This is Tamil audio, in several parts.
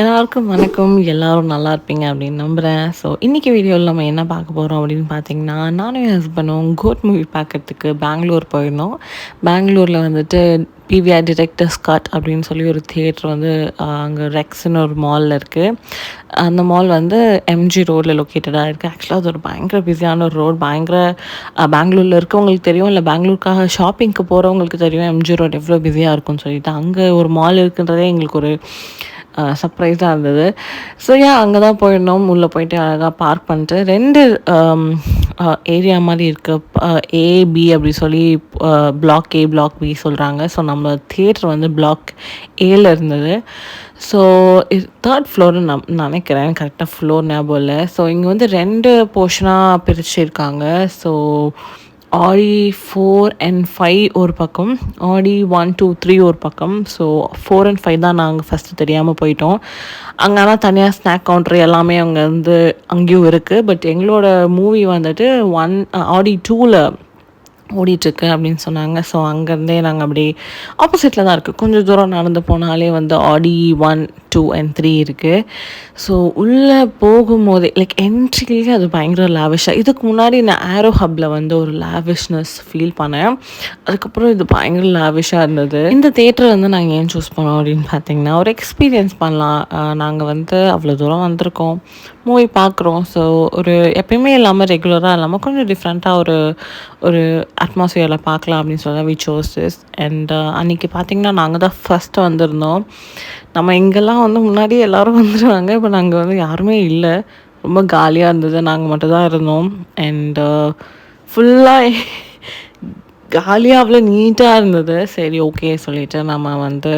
எல்லாருக்கும் வணக்கம். எல்லாரும் நல்லா இருப்பீங்க அப்படின்னு நம்புகிறேன். ஸோ இன்றைக்கி வீடியோவில் நம்ம என்ன பார்க்க போகிறோம் அப்படின்னு பார்த்தீங்கன்னா, நானும் என் ஹஸ்பண்டும் கோட் மூவி பார்க்கறதுக்கு பெங்களூர் போயிருந்தோம். பெங்களூரில் வந்துட்டு பிவிஆர் டிரெக்டர்ஸ் கட் அப்படின்னு சொல்லி ஒரு தியேட்டர் வந்து அங்கே ரெக்ஸ்ன்னு ஒரு மாலில் இருக்குது. அந்த மால் வந்து எம்ஜி ரோடில் லொக்கேட்டடாக இருக்குது. ஆக்சுவலாக அது ஒரு பயங்கர பிஸியான ஒரு ரோட். பெங்களூரில் இருக்கவங்களுக்கு தெரியும், இல்லை பெங்களூருக்காக ஷாப்பிங்க்கு போகிறவங்களுக்கு தெரியும் எம்ஜி ரோட் எவ்வளோ பிஸியாக இருக்கும்னு சொல்லிட்டு. அங்கே ஒரு மால் இருக்குன்றதே எங்களுக்கு ஒரு சர்ப்ரைஸாக இருந்தது. ஸோ அங்கே தான் போயிருந்தோம். உள்ளே போயிட்டு அழகாக பார்க் பண்ணிட்டு 2 ஏரியா மாதிரி இருக்குது. ஏபி அப்படி சொல்லி பிளாக் ஏ, பிளாக் பி சொல்கிறாங்க. ஸோ நம்ம தியேட்டர் வந்து பிளாக் ஏல இருந்தது. ஸோ 3rd ஃப்ளோர்னு நினைக்கிறேன், கரெக்டாக ஃப்ளோர் ஞாபகம் இல்லை. ஸோ இங்கே வந்து 2 போர்ஷனாக பிரிச்சிருக்காங்க. ஸோ ஆடி 4 and 5 ஒரு பக்கம், ஆடி 1, 2, 3 ஒரு பக்கம். ஸோ 4 and 5 தான் நாங்கள் ஃபஸ்ட்டு தெரியாமல் போயிட்டோம். அங்கே ஆனால் தனியாக ஸ்நாக் கவுண்ட்ரு எல்லாமே அங்கே வந்து அங்கேயும் இருக்குது. பட் எங்களோட மூவி வந்துட்டு ஆடி 2ல் ஓடிட்டுருக்கு அப்படின்னு சொன்னாங்க. ஸோ அங்கேருந்தே நாங்கள் அப்படியே ஆப்போசிட்டில் தான் இருக்குது. கொஞ்சம் தூரம் நடந்து போனாலே வந்து ஆடி 1, 2 and 3 இருக்குது. ஸோ உள்ளே போகும்போதே என்ட்ரிலேயே அது பயங்கர லாவிஷாக. இதுக்கு முன்னாடி நான் ஆரோ ஹப்பில் வந்து ஒரு லாவிஷ்னஸ் ஃபீல் பண்ணேன். அதுக்கப்புறம் இது பயங்கர லாவிஷாக இருந்தது. இந்த தேட்டர் வந்து நாங்கள் ஏன் சூஸ் பண்ணோம் அப்படின்னு பார்த்தீங்கன்னா, ஒரு எக்ஸ்பீரியன்ஸ் பண்ணலாம். நாங்கள் வந்து அவ்வளோ தூரம் வந்திருக்கோம், மூவி பார்க்குறோம். ஸோ ஒரு எப்பயுமே இல்லாமல், ரெகுலராக இல்லாமல் கொஞ்சம் டிஃப்ரெண்ட்டாக ஒரு அட்மாஸ்ஃபியரில் பார்க்கலாம் அப்படின்னு சொல்லி வி சோஸ் திஸ். அண்ட் அன்றைக்கி பார்த்திங்கன்னா நாங்கள் தான் ஃபஸ்ட்டு வந்திருந்தோம். நம்ம இங்கெல்லாம் வந்து முன்னாடி எல்லோரும் வந்துடுவாங்க. இப்போ நாங்கள் வந்து யாருமே இல்லை. ரொம்ப காலியாக இருந்தது. நாங்கள் மட்டும் தான் இருந்தோம். அண்ட் ஃபுல்லாக காலியாக அவ்வளோ நீட்டாக இருந்தது. சரி, ஓகே சொல்லிவிட்டு நம்ம வந்து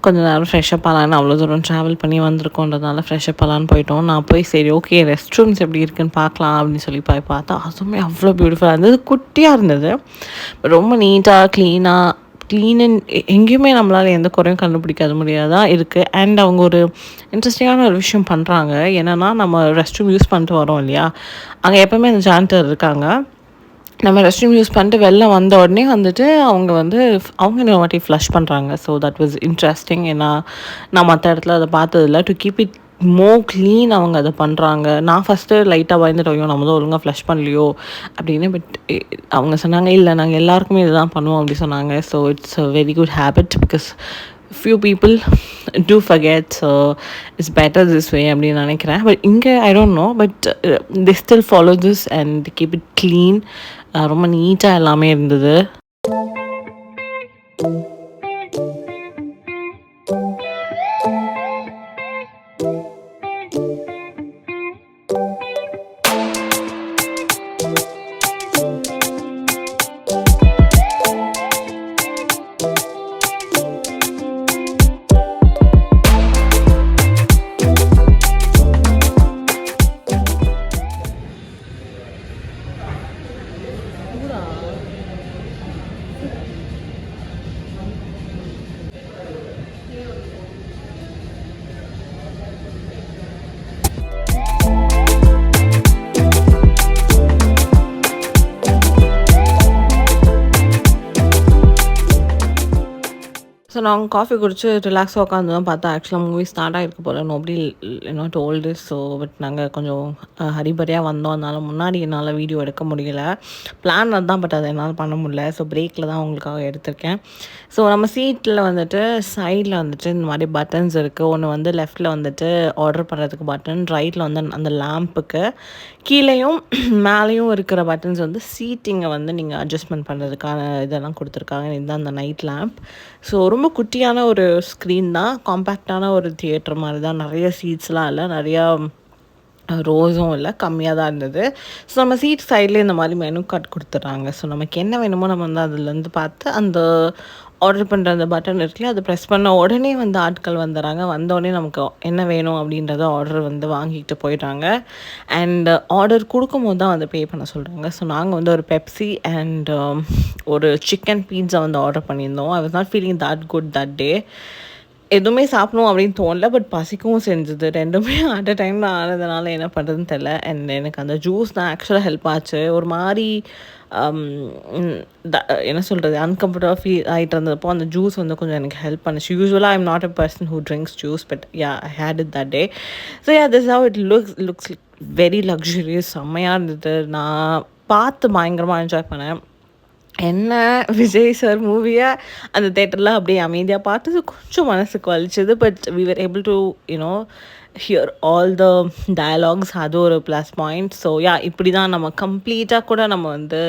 கொஞ்சம் நேரம் ஃப்ரெஷ்அப் ஆகலான்னு, அவ்வளோ தூரம் ட்ராவல் பண்ணி வந்திருக்கோன்றதுனால ஃப்ரெஷ்அப் ஆகலான்னு போயிட்டோம். நான் போய் சரி ஓகே ரெஸ்ட் ரூம்ஸ் எப்படி இருக்குன்னு பார்க்கலாம் அப்படின்னு சொல்லி போய் பார்த்தா அதுவுமே அவ்வளோ பியூட்டிஃபுல்லாக இருந்தது. குட்டியாக இருந்தது, ரொம்ப நீட்டாக க்ளீன் அண்ட் எங்கேயுமே நம்மளால் எந்த குறையும் கண்டுபிடிக்காத முடியாதான் இருக்குது. அண்ட் அவங்க ஒரு இன்ட்ரெஸ்டிங்கான ஒரு விஷயம் பண்ணுறாங்க. என்னென்னா, நம்ம ரெஸ்ட் ரூம் யூஸ் பண்ணிட்டு வரோம் இல்லையா, அங்கே எப்போவுமே அந்த ஜானிட்டர் இருக்காங்க. நம்ம ரெஸ்ட் ரூம் யூஸ் பண்ணிட்டு வெளில வந்த உடனே வந்துட்டு அவங்க இன்னொரு வாட்டி ஃப்ளஷ் பண்ணுறாங்க. So that was interesting. ஏன்னா நான் மற்ற இடத்துல அதை பார்த்ததில்ல. டு கீப் இட் க்ளீன் அவங்க அதை பண்ணுறாங்க. நான் ஃபஸ்ட்டு லைட்டாக பயந்துட்டோம், நம்ம தான் ஒழுங்காக ஃப்ளஷ் பண்ணலையோ அப்படின்னு. பட் அவங்க சொன்னாங்க, இல்லை நாங்கள் எல்லாருக்குமே இதுதான் பண்ணுவோம் அப்படி சொன்னாங்க. So it's a very good habit because few people do forget, so it's better this way அப்படின்னு நினைக்கிறேன். பட் இங்கே I don't know, but they still follow this and they keep it clean. ரொம்ப நீட்டாக எல்லாமே இருந்தது. ஸோ நாங்கள் காஃபி குடிச்சு ரிலாக்ஸாக உட்காந்து தான் பார்த்தா ஆக்சுவலாக மூவி ஸ்டார்ட் ஆகிருக்கு போல். Nobody not old. So but நாங்கள் கொஞ்சம் ஹரிபரியாக வந்தோம். அதனால் முன்னாடி என்னால் வீடியோ எடுக்க முடியல. பிளான் அதுதான், பட் அதை என்னால் பண்ண முடியல. ஸோ பிரேக்கில் தான் உங்களுக்காக எடுத்திருக்கேன். ஸோ நம்ம சீட்டில் வந்துட்டு சைடில் வந்துட்டு இந்த மாதிரி பட்டன்ஸ் இருக்குது. ஒன்று வந்து லெஃப்ட்டில் வந்துட்டு ஆர்டர் பண்ணுறதுக்கு பட்டன், ரைட்டில் வந்து அந்த லேம்புக்கு, கீழேயும் மேலேயும் இருக்கிற பட்டன்ஸ் வந்து சீட்டிங்கை வந்து நீங்கள் அட்ஜஸ்ட்மெண்ட் பண்ணுறதுக்கான இதெல்லாம் கொடுத்துருக்காங்க. இதுதான் அந்த நைட் லேம்ப். ஸோ ரொம்ப குட்டியான ஒரு ஸ்க்ரீன் தான், காம்பேக்டான ஒரு தியேட்டர் மாதிரி தான். நிறைய சீட்ஸ்லாம் இல்லை, நிறையா ரோஸும் இல்லை, கம்மியாக தான் இருந்தது. ஸோ நம்ம சீட் சைடில் இந்த மாதிரி மெனு கார்டு கொடுத்துட்றாங்க. ஸோ நமக்கு என்ன வேணுமோ நம்ம வந்து அதுலேருந்து பார்த்து அந்த ஆர்டர் பண்ணுற அந்த பட்டன் இருக்குல்ல, அதை ப்ரெஸ் பண்ண உடனே வந்து ஆட்கள் வந்துடுறாங்க. வந்தோடனே நமக்கு என்ன வேணும் அப்படின்றத ஆர்டர் வந்து வாங்கிட்டு போயிடுறாங்க. அண்ட் ஆர்டர் கொடுக்கும்போது தான் வந்து பே பண்ண சொல்கிறாங்க. ஸோ நாங்கள் வந்து ஒரு பெப்சி அண்ட் ஒரு சிக்கன் பீட்ஸா வந்து ஆர்டர் பண்ணியிருந்தோம். I was not feeling that good that day. எதுவுமே சாப்பிடணும் அப்படின்னு தோணல. பட் பசிக்கவும் செஞ்சது. 2மே அட் அ டைமில் ஆனதுனால என்ன பண்ணுறதுன்னு தெரில. அண்ட் எனக்கு அந்த ஜூஸ் தான் ஆக்சுவலாக ஹெல்ப் ஆச்சு. ஒரு மாதிரி என்ன சொல்கிறது, அன்கம்ஃபர்டபுளாக ஃபீல் ஆகிட்டு இருந்தப்போ அந்த ஜூஸ் வந்து கொஞ்சம் எனக்கு ஹெல்ப் பண்ணுச்சு. யூஸ்வலாக I'm not a person who drinks juice, but yeah I had it that day. So yeah this how it looks very luxurious. செம்மையாக இருந்தது. நான் பார்த்து பயங்கரமாக என்ஜாய் பண்ணேன். என்ன விஜய் சார் மூவியை அந்த தேட்டரில் அப்படியே அமைதியாக பார்த்தது கொஞ்சம் மனசுக்கு வலிச்சது. But we were able to you know hear all the dialogues. அது ஒரு ப்ளஸ் பாயிண்ட். ஸோ யா இப்படி தான் நம்ம கம்ப்ளீட்டாக கூட நம்ம வந்து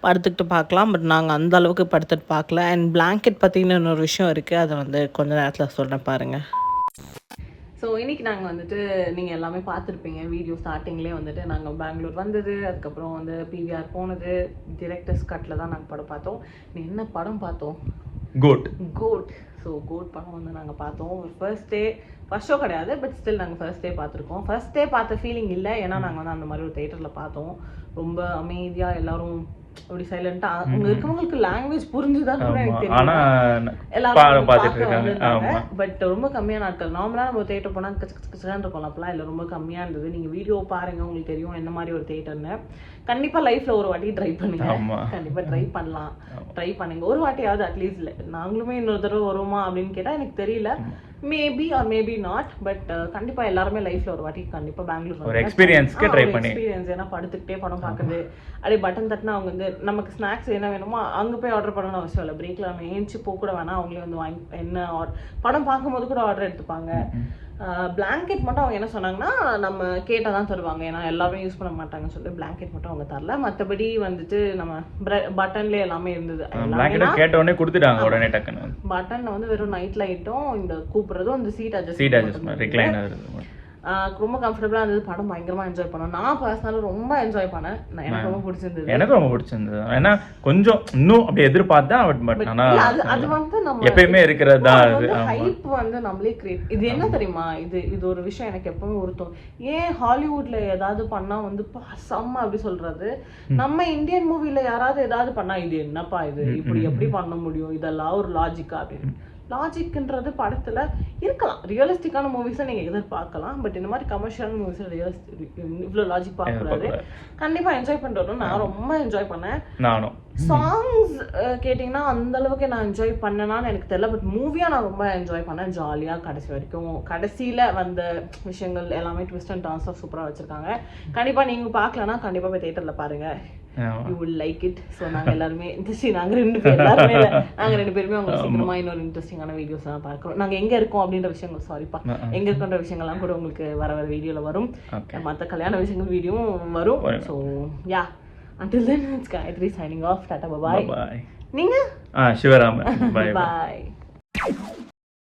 படுத்துக்கிட்டு பார்க்கலாம். பட் நாங்கள் அந்த அளவுக்கு படுத்துட்டு பார்க்கல. அண்ட் பிளாங்கெட் பற்றின இன்னொரு விஷயம் இருக்குது, அதை வந்து கொஞ்ச நேரத்தில் சொல்கிறேன் பாருங்கள். ஸோ இன்றைக்கி நாங்கள் வந்துட்டு நீங்கள் எல்லாமே பார்த்துருப்பீங்க வீடியோ ஸ்டார்டிங்லேயே வந்துட்டு நாங்கள் பெங்களூர் வந்தது, அதுக்கப்புறம் வந்து பிவிஆர் போனது, டிரெக்டர்ஸ் கட்டில் தான் நாங்கள் படம் பார்த்தோம். என்ன படம் பார்த்தோம்? கோட். ஸோ கோட் படம் வந்து நாங்கள் பார்த்தோம். ஃபர்ஸ்ட் ஷோ கிடையாது, பட் ஸ்டில் நாங்கள் ஃபர்ஸ்ட் டே பார்த்துருக்கோம். ஃபர்ஸ்ட் டே பார்த்த ஃபீலிங் இல்லை, ஏன்னா நாங்கள் வந்து அந்த மாதிரி ஒரு தேட்டரில் பார்த்தோம். ரொம்ப அமைதியாக எல்லோரும் அப்படி சைலண்டா அங்க இருக்கவங்களுக்கு லாங்குவேஜ் புரிஞ்சுதான் கூட எனக்கு தெரியும். எல்லாரும் பார்த்துட்டு, பட் ரொம்ப கம்மியான நாட்கள். நார்மலா நம்ம தேட்டர் போனா கச்சகச்சன்னு இருக்கும், அப்பெல்லாம் இல்லை, ரொம்ப கம்மியா இருந்தது. நீங்க வீடியோ பாருங்க, உங்களுக்கு தெரியும் என்ன மாதிரி ஒரு தேட்டர்னு. கண்டிப்பா லைஃப்ல ஒரு வாட்டி ட்ரை பண்ணுங்க. கண்டிப்பா ட்ரை பண்ணலாம். ட்ரை பண்ணுங்க ஒரு வாட்டியாவது அட்லீஸ்ட். நாங்களுமே இன்னொரு தடவை வருவோமா அப்படின்னு கேட்டா எனக்கு தெரியல. Maybe or maybe not, but கண்டிப்பா எல்லாருமே லைஃப்ல ஒரு வாட்டி கண்டிப்பா பெங்களூர் ஒரு எக்ஸ்பீரியன்ஸ்க்கு ட்ரை பண்ணி எக்ஸ்பீரியன்ஸ். ஏன்னா படுத்துக்கிட்டே படம் பார்க்குறது, அப்படியே பட்டன் தட்டினா அவங்க வந்து நமக்கு ஸ்நாக்ஸ் என்ன வேணுமோ அங்கே போய் ஆர்டர் பண்ணணும்னு அவசியம் இல்லை. பிரேக்கில் நம்ம ஏஞ்சி போக கூட வேணாம், அவங்களே வந்து வாங்கி என்ன படம் பார்க்கும்போது கூட ஆர்டர் எடுத்துப்பாங்க. பிளாங்கெட் மட்டும் அவங்க என்ன சொன்னாங்கன்னா நம்ம கேட்டால் தான் தருவாங்க, ஏன்னா எல்லாமே யூஸ் பண்ண மாட்டாங்கன்னு சொல்லிட்டு பிளாங்கெட் மட்டும் அவங்க தரல. மற்றபடி வந்துட்டு நம்ம பட்டன்லேயே எல்லாமே இருந்தது. கேட்டோடனே கொடுத்துட்டாங்க உடனே டக்குன்னு. பட்டனில் வந்து வெறும் நைட் லைட்டும் இந்த கூப்பிட்றதும் அந்த சீட் அட்ஜஸ்ட் ரொம்ப கம்ஃபர்டபுளாக இருந்தது. படம் பயங்கரமாக என்ஜாய் பண்ணோம். நான் பர்சனலாக ரொம்ப என்ஜாய் பண்ணேன். எனக்கு ரொம்ப பிடிச்சிருந்தது. ஏன்னா கொஞ்சம் இன்னும் அப்படி எதிர்பார்த்தேன். பட் அது வந்து நம்ம எப்பயுமே இருக்கிறதா ஹைப் வந்து நம்மளே கிரியேட். இது என்ன தெரியுமா, இது ஒரு விஷயம் எனக்கு எப்பவுமே உறுத்தும். ஏன் ஹாலிவுட்ல ஏதாவது பண்ணா வந்து செம்ம அப்படி சொல்றது, நம்ம இந்தியன் மூவில யாராவது ஏதாவது பண்ணா இது என்னப்பா இது இப்படி எப்படி பண்ண முடியும், இதெல்லாம் ஒரு லாஜிக்கா அப்படின்னு. லாஜிக்ன்றது படத்தில் இருக்கலாம், ரியலிஸ்டிக்கான மூவிஸை நீங்கள் எதிர்பார்க்கலாம். பட் இந்த மாதிரி கமர்ஷியல் மூவிஸில் இவ்வளோ லாஜிக் பார்க்கக்கூடாது. கண்டிப்பாக என்ஜாய் பண்ணிட்டு நான் ரொம்ப என்ஜாய் பண்ணேன். நானும் சாங்ஸ் கேட்டிங்கன்னா அந்த அளவுக்கு நான் என்ஜாய் பண்ணேனான்னு எனக்கு தெரியல. பட் மூவியாக நான் ரொம்ப என்ஜாய் பண்ணேன். ஜாலியாக கடைசி வரைக்கும். கடைசியில் வந்த விஷயங்கள் எல்லாமே ட்விஸ்ட் அண்ட் டர்ன்ஸாக சூப்பராக வச்சுருக்காங்க. கண்டிப்பாக நீங்கள் பார்க்கலன்னா கண்டிப்பாக போய் தேட்டரில் பாருங்கள். You will like it. So நாங்கள் எல்லாருமே நாங்கள் ரெண்டு பேருமே உங்களுக்கு சீக்கிரமா இன்னொரு இன்ட்ரெஸ்டிங்கான வீடியோஸ் எல்லாம் பார்க்குறோம். நாங்கள் எங்கே இருக்கோம் அப்படின்ற விஷயங்கள், சாரிப்பா, எங்கே இருக்கின்ற விஷயங்கள்லாம் கூட உங்களுக்கு வர வீடியோவில் வரும். மற்ற கல்யாண விஷயங்கள் வீடியோவும் வரும். So yeah, until then it's Gayatri signing off. Tata, bye bye. நீங்கள்? சிவராமன். Bye.